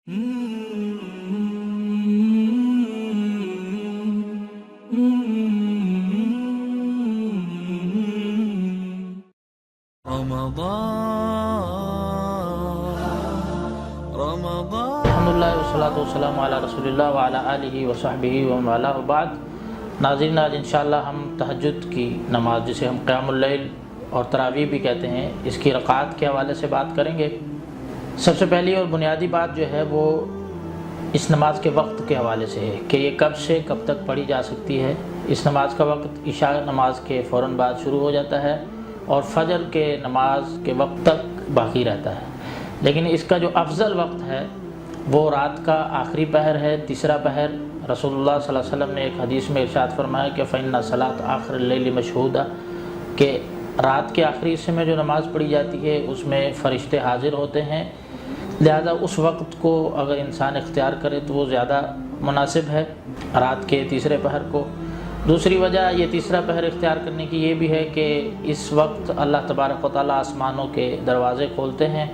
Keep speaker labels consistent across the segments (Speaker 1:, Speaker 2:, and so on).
Speaker 1: الحمدللہ والصلاۃ والسلام علی رسول اللہ وعلی آلہ وصحبہ ومن والاه بعد۔ ناظرین، آج انشاءاللہ ہم تہجد کی نماز، جسے ہم قیام اللیل اور تراویح بھی کہتے ہیں، اس کی رکعات کے حوالے سے بات کریں گے۔ سب سے پہلی اور بنیادی بات جو ہے وہ اس نماز کے وقت کے حوالے سے ہے کہ یہ کب سے کب تک پڑھی جا سکتی ہے۔ اس نماز کا وقت عشاء نماز کے فوراً بعد شروع ہو جاتا ہے اور فجر کے نماز کے وقت تک باقی رہتا ہے، لیکن اس کا جو افضل وقت ہے وہ رات کا آخری پہر ہے، تیسرا پہر۔ رسول اللہ صلی اللہ علیہ وسلم نے ایک حدیث میں ارشاد فرمایا کہ فَإِنَّ صَلَاةَ آخر اللیل مشہودہ، کہ رات کے آخری حصے میں جو نماز پڑھی جاتی ہے اس میں فرشتے حاضر ہوتے ہیں، لہذا اس وقت کو اگر انسان اختیار کرے تو وہ زیادہ مناسب ہے، رات کے تیسرے پہر کو۔ دوسری وجہ یہ تیسرا پہر اختیار کرنے کی یہ بھی ہے کہ اس وقت اللہ تبارک و تعالیٰ آسمانوں کے دروازے کھولتے ہیں،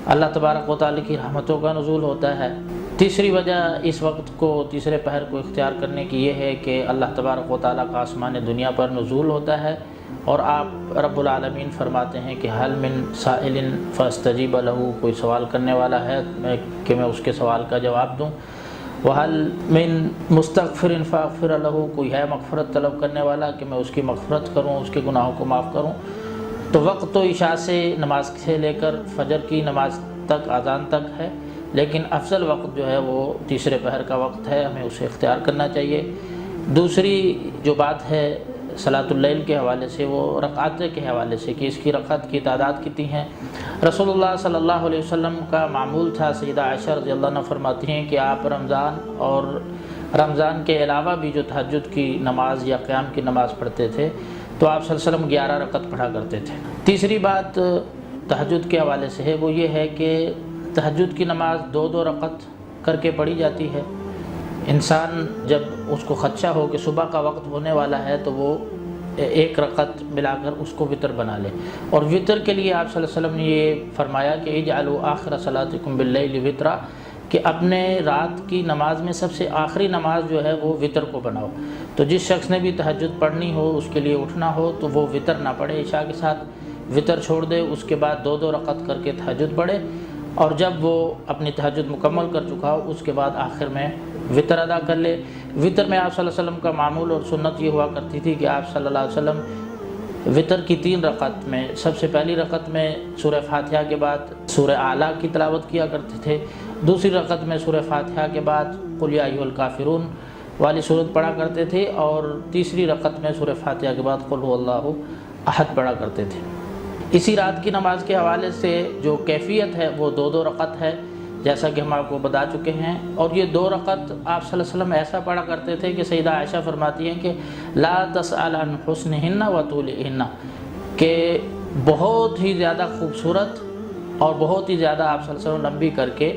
Speaker 1: اللہ تبارک و تعالیٰ کی رحمتوں کا نزول ہوتا ہے۔ تیسری وجہ اس وقت کو، تیسرے پہر کو اختیار کرنے کی یہ ہے کہ اللہ تبارک و تعالیٰ کا آسمان دنیا پر نزول ہوتا ہے، اور آپ رب العالمین فرماتے ہیں کہ حل من سائل فاستجیب لہ، کوئی سوال کرنے والا ہے کہ میں اس کے سوال کا جواب دوں، وحل من مستغفر فاغفر لہ، کوئی ہے مغفرت طلب کرنے والا کہ میں اس کی مغفرت کروں، اس کے گناہوں کو معاف کروں۔ تو وقت تو عشاء سے نماز سے لے کر فجر کی نماز تک، اذان تک ہے، لیکن افضل وقت جو ہے وہ تیسرے پہر کا وقت ہے، ہمیں اسے اختیار کرنا چاہیے۔ دوسری جو بات ہے صلاۃ اللیل کے حوالے سے، وہ رکعات کے حوالے سے کہ اس کی رکعت کی تعداد کتنی ہیں۔ رسول اللہ صلی اللہ علیہ وسلم کا معمول تھا، سیدہ عائشہ رضی اللہ عنہ فرماتی ہیں کہ آپ رمضان اور رمضان کے علاوہ بھی جو تہجد کی نماز یا قیام کی نماز پڑھتے تھے تو آپ صلی اللہ علیہ وسلم 11 رکعت پڑھا کرتے تھے۔ تیسری بات تہجد کے حوالے سے ہے، وہ یہ ہے کہ تہجد کی نماز 2 رکعت کر کے پڑھی جاتی ہے۔ انسان جب اس کو خدشہ ہو کہ صبح کا وقت ہونے والا ہے تو وہ 1 رکعت ملا کر اس کو وتر بنا لے، اور وتر کے لیے آپ صلی اللہ علیہ وسلم نے یہ فرمایا کہ اجعلوا آخر صلاتکم باللیل وترا، کہ اپنے رات کی نماز میں سب سے آخری نماز جو ہے وہ وتر کو بناؤ۔ تو جس شخص نے بھی تہجد پڑھنی ہو، اس کے لیے اٹھنا ہو، تو وہ وتر نہ پڑھے عشاء کے ساتھ، وتر چھوڑ دے، اس کے بعد 2 رکعت کر کے تہجد پڑھے، اور جب وہ اپنی تہجد مکمل کر چکا ہو اس کے بعد آخر میں وتر ادا کر لے۔ وتر میں آپ صلی اللہ علیہ وسلم کا معمول اور سنت یہ ہوا کرتی تھی کہ آپ صلی اللہ علیہ وسلم وتر کی 3 رکعت میں، سب سے پہلی رکعت میں سورہ فاتحہ کے بعد سورہ اعلیٰ کی تلاوت کیا کرتے تھے، دوسری رکعت میں سورہ فاتحہ کے بعد قل یا ایھا الکافرون والی صورت پڑھا کرتے تھے، اور تیسری رکعت میں سورہ فاتحہ کے بعد قل ھو اللہ احد پڑھا کرتے تھے۔ اسی رات کی نماز کے حوالے سے جو کیفیت ہے وہ 2 رکعت ہے، جیسا کہ ہم آپ کو بتا چکے ہیں، اور یہ 2 رکعت آپ صلی اللہ علیہ وسلم ایسا پڑھا کرتے تھے کہ سیدہ عائشہ فرماتی ہیں کہ لا تسأل عن حسنہن وطولہن، کہ بہت ہی زیادہ خوبصورت اور بہت ہی زیادہ آپ صلی اللہ علیہ وسلم لمبی کر کے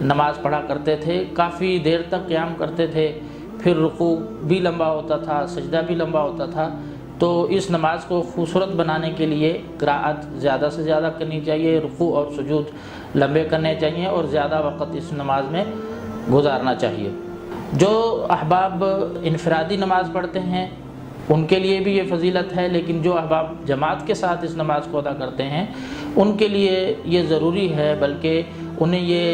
Speaker 1: نماز پڑھا کرتے تھے، کافی دیر تک قیام کرتے تھے، پھر رکوع بھی لمبا ہوتا تھا، سجدہ بھی لمبا ہوتا تھا۔ تو اس نماز کو خوبصورت بنانے کے لیے قراءت زیادہ سے زیادہ کرنی چاہیے، رکوع اور سجود لمبے کرنے چاہیے، اور زیادہ وقت اس نماز میں گزارنا چاہیے۔ جو احباب انفرادی نماز پڑھتے ہیں ان کے لیے بھی یہ فضیلت ہے، لیکن جو احباب جماعت کے ساتھ اس نماز کو ادا کرتے ہیں ان کے لیے یہ ضروری ہے، بلکہ انہیں یہ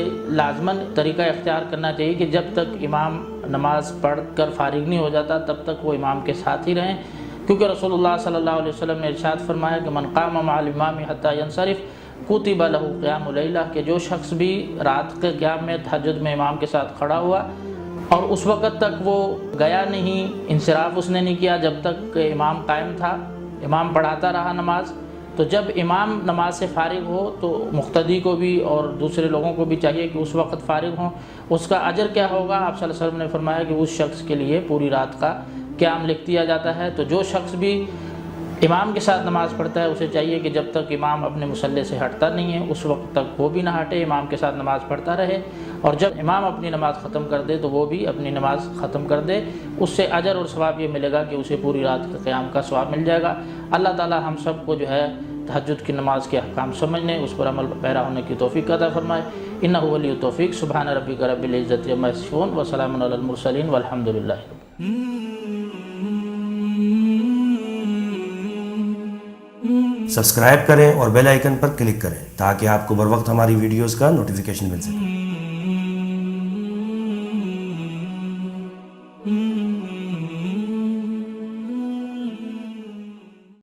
Speaker 1: لازماً طریقہ اختیار کرنا چاہیے کہ جب تک امام نماز پڑھ کر فارغ نہیں ہو جاتا تب تک وہ امام کے ساتھ ہی رہیں، کیونکہ رسول اللہ صلی اللہ علیہ وسلم نے ارشاد فرمایا کہ من قام مع الامام حتی ینصرف کتب لہ قیام اللیل، کہ جو شخص بھی رات کے قیام میں تہجد میں امام کے ساتھ کھڑا ہوا اور اس وقت تک وہ گیا نہیں، انصراف اس نے نہیں کیا جب تک امام قائم تھا، امام پڑھاتا رہا نماز، تو جب امام نماز سے فارغ ہو تو مقتدی کو بھی اور دوسرے لوگوں کو بھی چاہیے کہ اس وقت فارغ ہوں۔ اس کا اجر کیا ہوگا؟ آپ صلی اللہ علیہ وسلم نے فرمایا کہ اس شخص کے لیے پوری رات کا قیام لکھ دیا جاتا ہے۔ تو جو شخص بھی امام کے ساتھ نماز پڑھتا ہے اسے چاہیے کہ جب تک امام اپنے مصلی سے ہٹتا نہیں ہے اس وقت تک وہ بھی نہ ہٹے، امام کے ساتھ نماز پڑھتا رہے، اور جب امام اپنی نماز ختم کر دے تو وہ بھی اپنی نماز ختم کر دے۔ اس سے اجر اور ثواب یہ ملے گا کہ اسے پوری رات کے قیام کا ثواب مل جائے گا۔ اللہ تعالی ہم سب کو جو ہے تہجد کی نماز کے احکام سمجھنے، اس پر عمل پیرا ہونے کی توفیق عطا فرمائے۔ انہ ولی التوفیق۔ سبحان ربک رب العزت عما یصفون وسلام علی المرسلین والحمد للہ۔
Speaker 2: سبسکرائب کریں اور بیل آئیکن پر کلک کریں تاکہ آپ کو بر وقت ہماری ویڈیوز کا نوٹیفیکیشن مل سکے۔